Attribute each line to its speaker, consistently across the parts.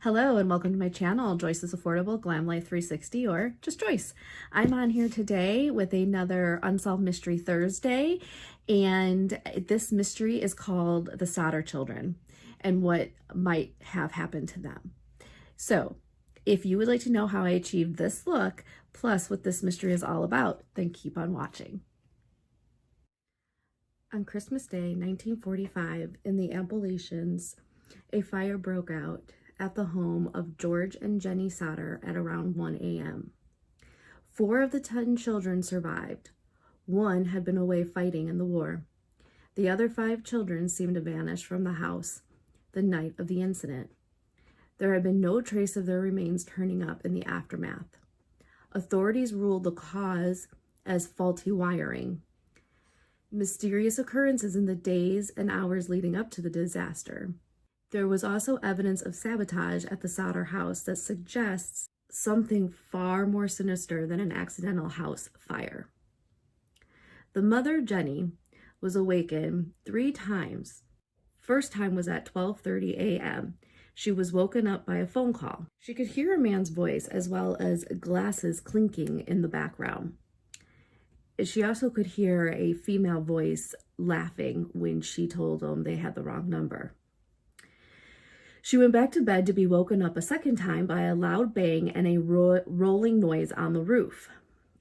Speaker 1: Hello and welcome to my channel, Joyce's Affordable Glam Life 360, or just Joyce. I'm on here today with another Unsolved Mystery Thursday, and this mystery is called the Sodder children and what might have happened to them. So if you would like to know how I achieved this look, plus what this mystery is all about, then keep on watching. On Christmas Day, 1945, in the Appalachians, a fire broke out at the home of George and Jenny Sodder at around 1 a.m. 4 of the 10 children survived. 1 had been away fighting in the war. The other 5 children seemed to vanish from the house the night of the incident. There had been no trace of their remains turning up in the aftermath. Authorities ruled the cause as faulty wiring. Mysterious occurrences in the days and hours leading up to the disaster. There was also evidence of sabotage at the Sodder house that suggests something far more sinister than an accidental house fire. The mother, Jenny, was awakened 3 times. First time was at 12:30 a.m. She was woken up by a phone call. She could hear a man's voice as well as glasses clinking in the background. She also could hear a female voice laughing when she told them they had the wrong number. She went back to bed to be woken up a second time by a loud bang and a rolling noise on the roof.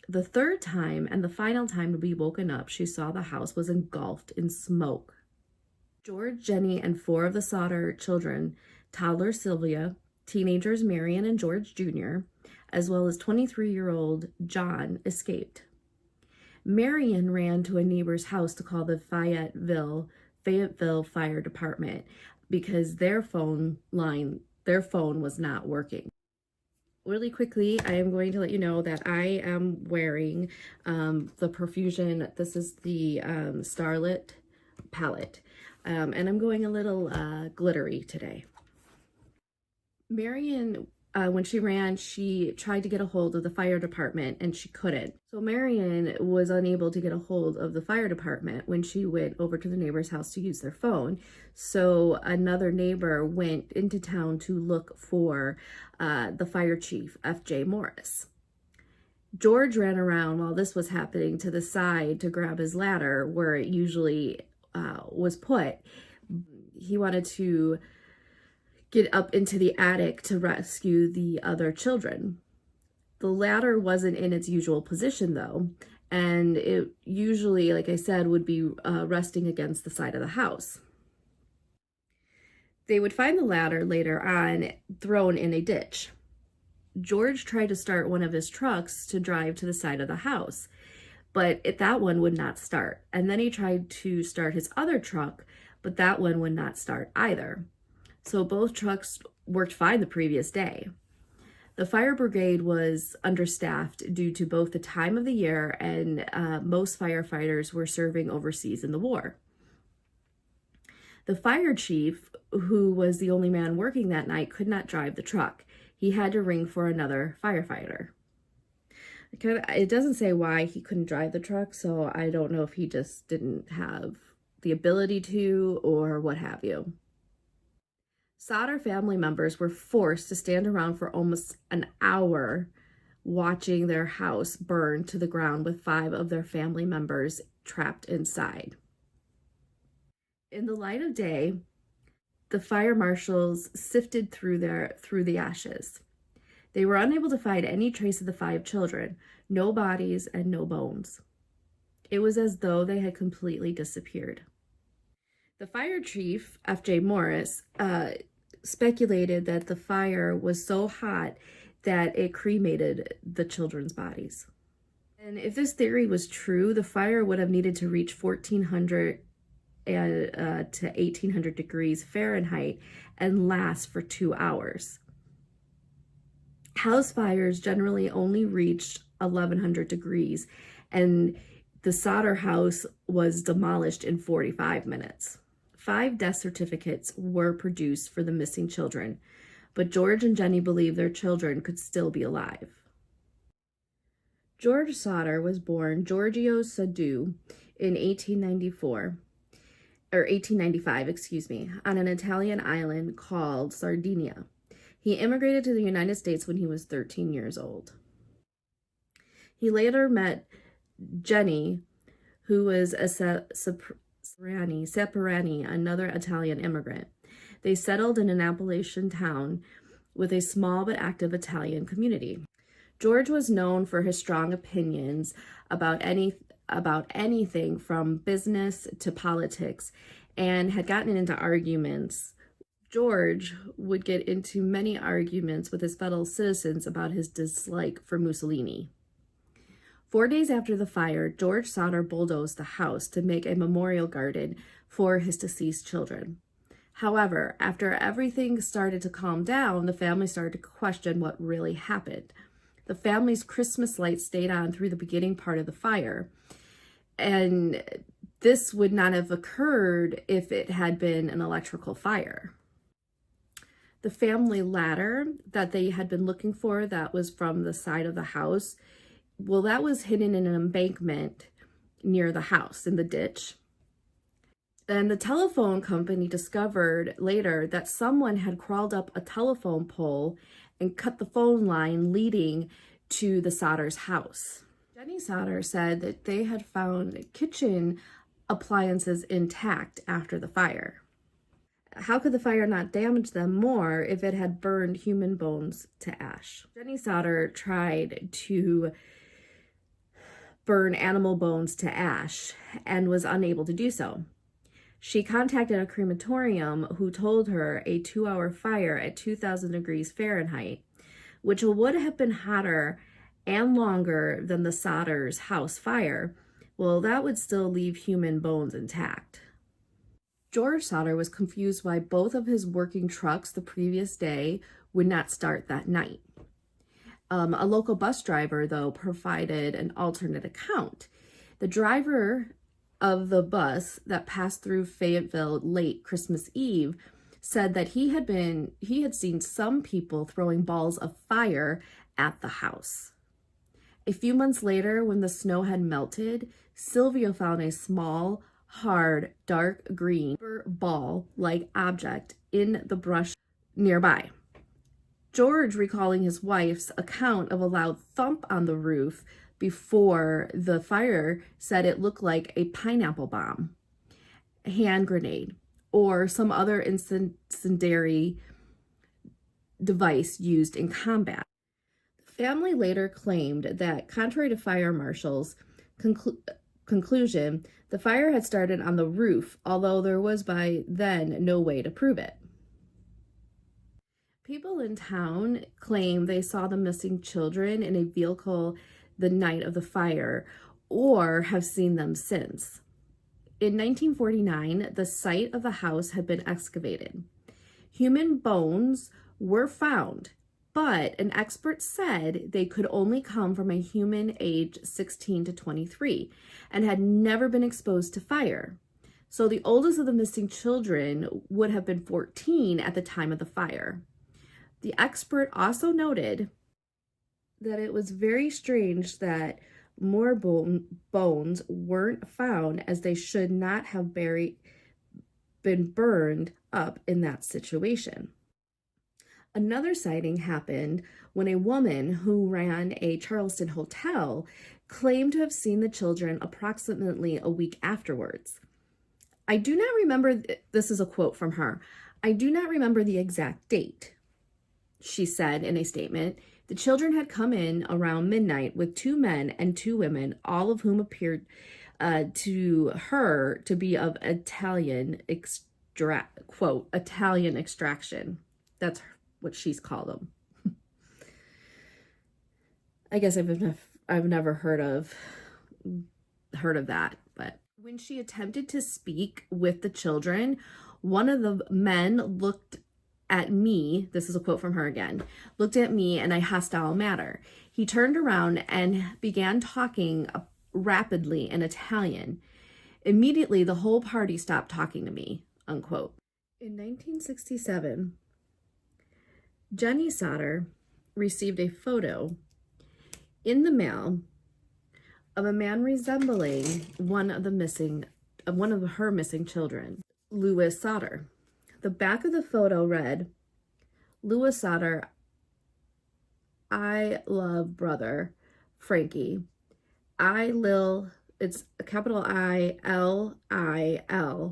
Speaker 1: The third time and the final time to be woken up, she saw the house was engulfed in smoke. George, Jenny, and 4 of the Sodder children, toddler Sylvia, teenagers Marion and George Jr., as well as 23-year-old John, escaped. Marion ran to a neighbor's house to call the Fayetteville Fire Department because their phone was not working. Really quickly, I am going to let you know that I am wearing the Profusion. This is the Starlit palette, and I'm going a little glittery today. Marion, when she ran, she tried to get a hold of the fire department and she couldn't. So Marion was unable to get a hold of the fire department when she went over to the neighbor's house to use their phone. So another neighbor went into town to look for the fire chief, F.J. Morris. George ran around while this was happening to the side to grab his ladder where it usually was put. He wanted to get up into the attic to rescue the other children. The ladder wasn't in its usual position though, and it usually, like I said, would be resting against the side of the house. They would find the ladder later on thrown in a ditch. George tried to start one of his trucks to drive to the side of the house, but that one would not start. And then he tried to start his other truck, but that one would not start either. So both trucks worked fine the previous day. The fire brigade was understaffed due to both the time of the year and most firefighters were serving overseas in the war. The fire chief, who was the only man working that night, could not drive the truck. He had to ring for another firefighter. It doesn't say why he couldn't drive the truck, so I don't know if he just didn't have the ability to or what have you. Sodder family members were forced to stand around for almost an hour watching their house burn to the ground with 5 of their family members trapped inside. In the light of day, the fire marshals sifted through the ashes. They were unable to find any trace of the 5 children, no bodies and no bones. It was as though they had completely disappeared. The fire chief, F.J. Morris, speculated that the fire was so hot that it cremated the children's bodies. And if this theory was true, the fire would have needed to reach 1400 to 1800 degrees Fahrenheit and last for 2 hours. House fires generally only reached 1100 degrees, and the Sodder house was demolished in 45 minutes. 5 death certificates were produced for the missing children, but George and Jenny believe their children could still be alive. George Sodder was born Giorgio Sodder in 1895, on an Italian island called Sardinia. He immigrated to the United States when he was 13 years old. He later met Jenny, who was a Saperani, another Italian immigrant. They settled in an Appalachian town with a small but active Italian community. George was known for his strong opinions about anything from business to politics, and had gotten into arguments. George would get into many arguments with his fellow citizens about his dislike for Mussolini. 4 days after the fire, George Sodder bulldozed the house to make a memorial garden for his deceased children. However, after everything started to calm down, the family started to question what really happened. The family's Christmas lights stayed on through the beginning part of the fire, and this would not have occurred if it had been an electrical fire. The family ladder that they had been looking for, that was from the side of the house, well, that was hidden in an embankment near the house in the ditch. And the telephone company discovered later that someone had crawled up a telephone pole and cut the phone line leading to the Sodder's house. Jenny Sodder said that they had found kitchen appliances intact after the fire. How could the fire not damage them more if it had burned human bones to ash? Jenny Sodder tried to burn animal bones to ash and was unable to do so. She contacted a crematorium who told her a 2-hour fire at 2,000 degrees Fahrenheit, which would have been hotter and longer than the Sodder's house fire, well, that would still leave human bones intact. George Sodder was confused why both of his working trucks the previous day would not start that night. A local bus driver, though, provided an alternate account. The driver of the bus that passed through Fayetteville late Christmas Eve said that he had seen some people throwing balls of fire at the house. A few months later, when the snow had melted, Sylvia found a small, hard, dark green ball-like object in the brush nearby. George, recalling his wife's account of a loud thump on the roof before the fire, said it looked like a pineapple bomb, a hand grenade, or some other incendiary device used in combat. The family later claimed that, contrary to fire marshal's conclusion, the fire had started on the roof, although there was by then no way to prove it. People in town claim they saw the missing children in a vehicle the night of the fire, or have seen them since. In 1949, the site of the house had been excavated. Human bones were found, but an expert said they could only come from a human aged 16 to 23 and had never been exposed to fire. So the oldest of the missing children would have been 14 at the time of the fire. The expert also noted that it was very strange that more bones weren't found, as they should not have been burned up in that situation. Another sighting happened when a woman who ran a Charleston hotel claimed to have seen the children approximately a week afterwards. I do not remember, this is a quote from her, "I do not remember the exact date," she said in a statement. The children had come in around midnight with 2 men and 2 women, all of whom appeared to her to be of Italian Italian extraction. That's what she's called them. I guess I've never heard of that. But when she attempted to speak with the children, one of the men looked at me, this is a quote from her again, looked at me in a hostile manner. He turned around and began talking rapidly in Italian. Immediately, the whole party stopped talking to me, unquote. In 1967, Jenny Sodder received a photo in the mail of a man resembling one of her missing children, Louis Sodder. The back of the photo read, Louis Sodder, I love brother, Frankie. It's a capital ILIL,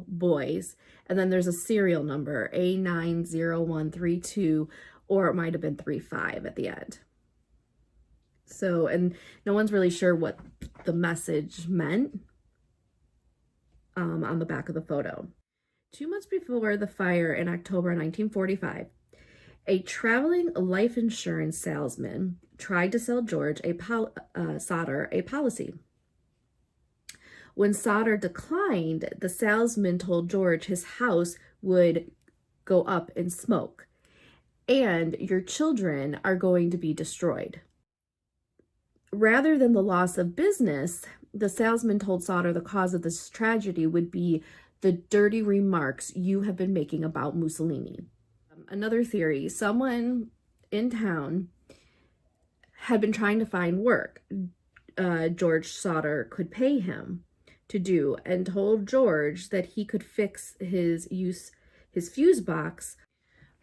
Speaker 1: boys. And then there's a serial number, A90132, or it might have been 35 at the end. So, and no one's really sure what the message meant on the back of the photo. 2 months before the fire in October 1945, a traveling life insurance salesman tried to sell George Sodder a policy. When Sodder declined, the salesman told George his house would go up in smoke and your children are going to be destroyed. Rather than the loss of business, the salesman told Sodder the cause of this tragedy would be the dirty remarks you have been making about Mussolini. Another theory, someone in town had been trying to find work George Sodder could pay him to do, and told George that he could fix his fuse box,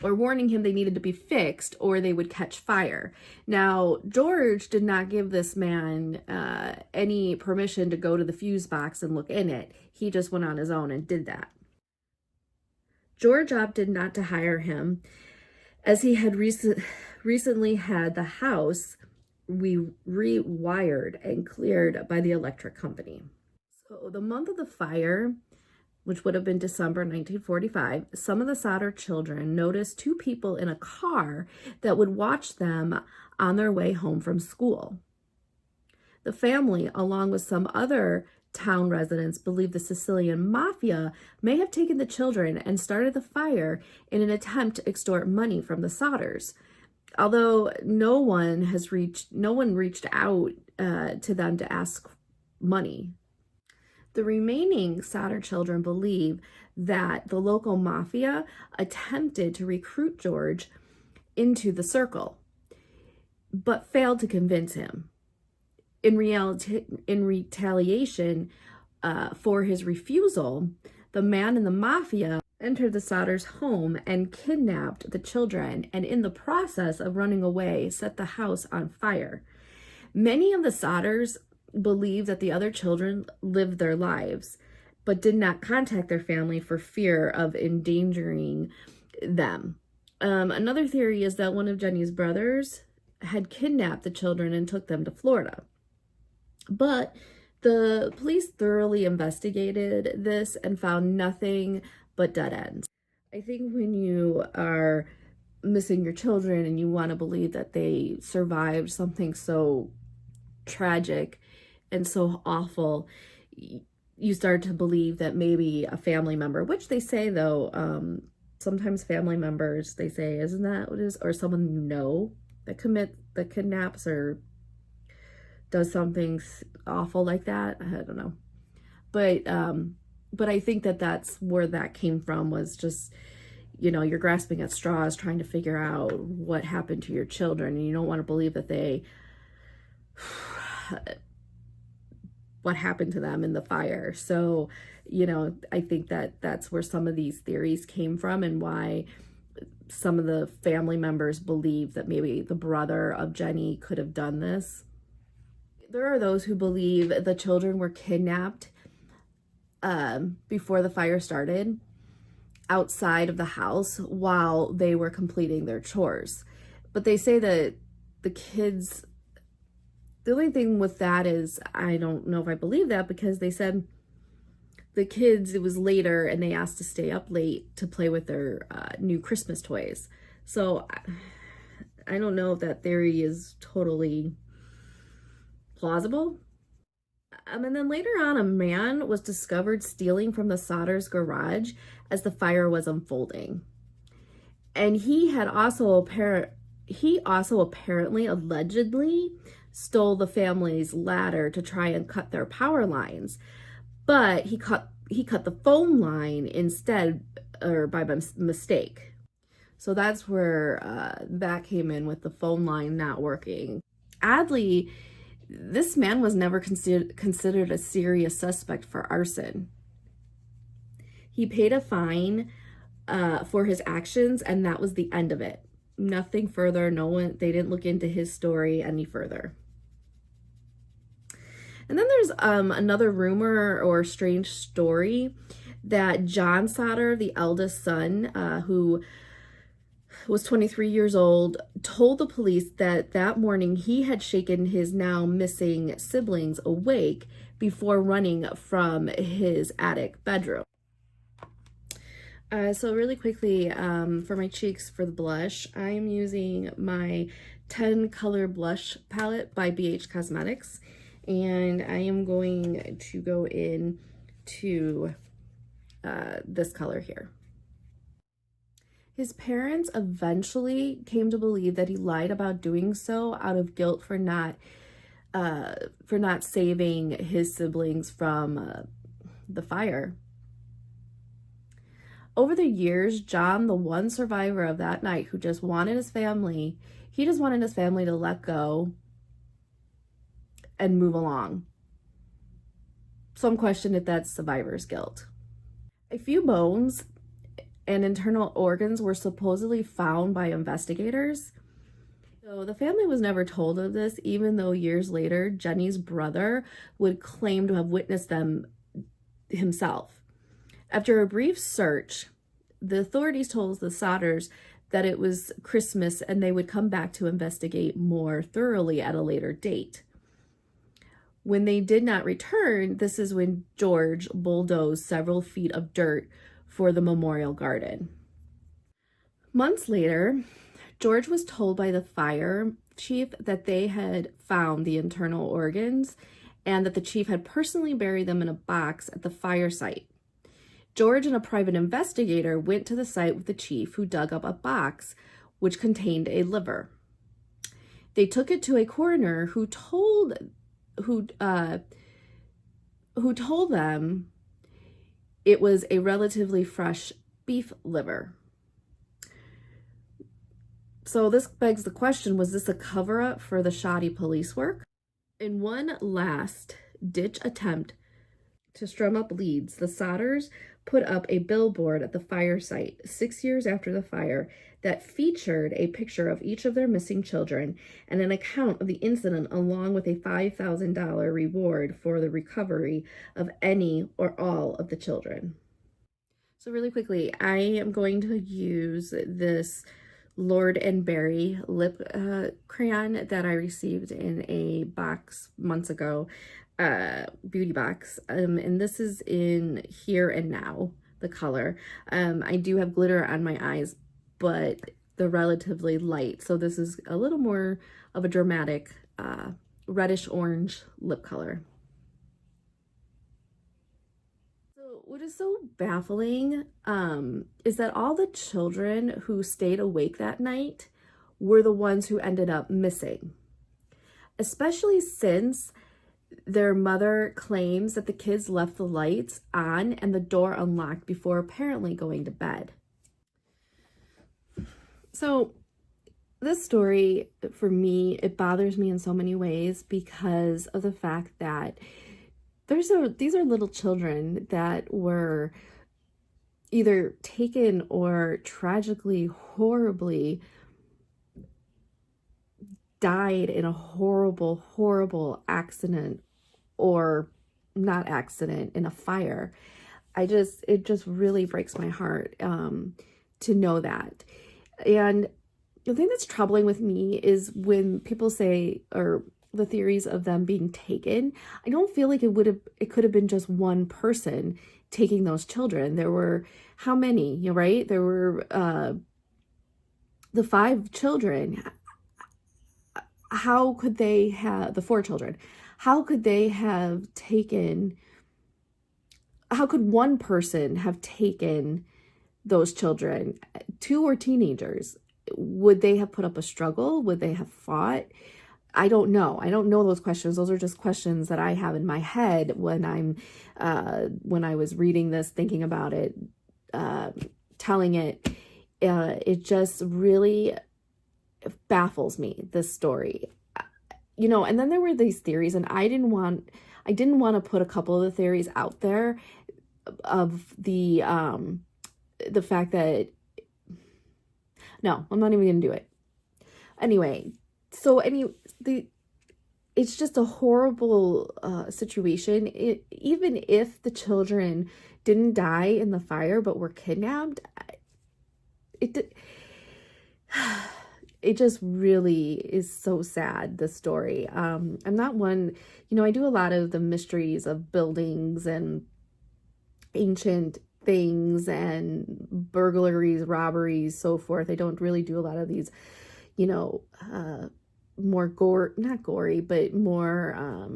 Speaker 1: or warning him they needed to be fixed or they would catch fire. Now, George did not give this man any permission to go to the fuse box and look in it. He just went on his own and did that. George opted not to hire him, as he had recently had the house rewired and cleared by the electric company. So the month of the fire, which would have been December 1945, some of the Sodder children noticed 2 people in a car that would watch them on their way home from school. The family, along with some other town residents, believe the Sicilian mafia may have taken the children and started the fire in an attempt to extort money from the Sodders. Although no one reached out to them to ask money. The remaining Sodder children believe that the local mafia attempted to recruit George into the circle, but failed to convince him. In retaliation for his refusal, the man in the mafia entered the Sodders' home and kidnapped the children, and in the process of running away, set the house on fire. Many of the Sodders believe that the other children lived their lives, but did not contact their family for fear of endangering them. Another theory is that one of Jenny's brothers had kidnapped the children and took them to Florida. But the police thoroughly investigated this and found nothing but dead ends. I think when you are missing your children and you want to believe that they survived something so tragic and so awful, you start to believe that maybe a family member, which they say though, sometimes family members, they say, isn't that what it is? Or someone you know that kidnaps or does something awful like that. I don't know. But I think that that's where that came from, was just, you're grasping at straws trying to figure out what happened to your children, and you don't want to believe that what happened to them in the fire. So, I think that that's where some of these theories came from, and why some of the family members believe that maybe the brother of Jenny could have done this. There are those who believe the children were kidnapped before the fire started, outside of the house while they were completing their chores. But they say that the kids, the only thing with that is, I don't know if I believe that, because they said the kids, it was later and they asked to stay up late to play with their new Christmas toys. So I don't know if that theory is totally plausible. And then later on, a man was discovered stealing from the Sodders' garage as the fire was unfolding. And he also apparently allegedly stole the family's ladder to try and cut their power lines. But he cut the phone line instead, or by mistake. So that's where that came in, with the phone line not working. Oddly, this man was never considered a serious suspect for arson. He paid a fine for his actions, and that was the end of it. nothing further. They didn't look into his story any further. And then there's another rumor or strange story that John Sodder, the eldest son, who was 23 years old, told the police that that morning he had shaken his now missing siblings awake before running from his attic bedroom. So really quickly, for my cheeks, for the blush, I'm using my 10 color blush palette by BH Cosmetics, and I am going to go in to this color here. His parents eventually came to believe that he lied about doing so out of guilt for not saving his siblings from the fire. Over the years, John, the one survivor of that night who just wanted his family, he just wanted his family to let go and move along. Some question if that's survivor's guilt. A few bones and internal organs were supposedly found by investigators. So the family was never told of this, even though years later, Jenny's brother would claim to have witnessed them himself. After a brief search, the authorities told the Sodders that it was Christmas and they would come back to investigate more thoroughly at a later date. When they did not return, this is when George bulldozed several feet of dirt for the memorial garden. Months later, George was told by the fire chief that they had found the internal organs and that the chief had personally buried them in a box at the fire site. George and a private investigator went to the site with the chief, who dug up a box which contained a liver. They took it to a coroner who told them it was a relatively fresh beef liver. So this begs the question, was this a cover-up for the shoddy police work? In one last ditch attempt to strum up leads, the Sodders put up a billboard at the fire site 6 years after the fire that featured a picture of each of their missing children and an account of the incident, along with a $5,000 reward for the recovery of any or all of the children. So really quickly, I am going to use this Lord and Berry lip crayon that I received in a box months ago, beauty box, and this is in Here and Now, the color. I do have glitter on my eyes, but they're relatively light, so this is a little more of a dramatic reddish orange lip color. So what is so baffling is that all the children who stayed awake that night were the ones who ended up missing, especially since their mother claims that the kids left the lights on and the door unlocked before apparently going to bed. So this story, for me, it bothers me in so many ways because of the fact that these are little children that were either taken or tragically, horribly died in a horrible, horrible accident, or not accident, in a fire. It just really breaks my heart to know that. And the thing that's troubling with me is when people say, or the theories of them being taken, I don't feel like it could have been just one person taking those children. There were how many, right? There were the 5 children. How could they have, the 4 children, how could one person have taken those children? 2 were teenagers. Would they have put up a struggle? Would they have fought? I don't know. I don't know those questions. Those are just questions that I have in my head when I was reading this, thinking about it, telling it. It just really baffles me, this story. And then there were these theories, and I didn't want to put a couple of the theories out there of the fact that No, I'm not even gonna do it. Anyway, it's just a horrible situation. Even if the children didn't die in the fire but were kidnapped, it it just really is so sad, this story. I'm not one, I do a lot of the mysteries of buildings and ancient things and burglaries, robberies, so forth. I don't really do a lot of these, more not gory, but more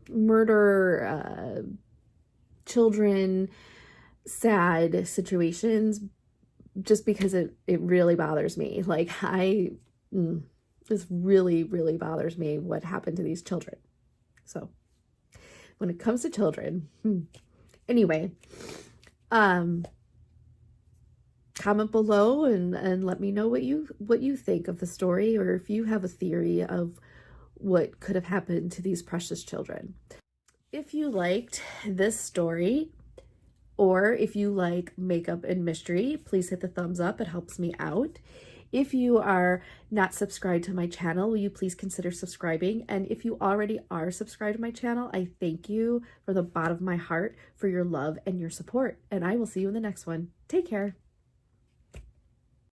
Speaker 1: murder, children, sad situations, just because it really bothers me. Like, this really, really bothers me what happened to these children. So when it comes to children, anyway, comment below and let me know what you think of the story, or if you have a theory of what could have happened to these precious children. If you liked this story, or if you like makeup and mystery, please hit the thumbs up. It helps me out. If you are not subscribed to my channel, will you please consider subscribing? And if you already are subscribed to my channel, I thank you from the bottom of my heart for your love and your support. And I will see you in the next one. Take care.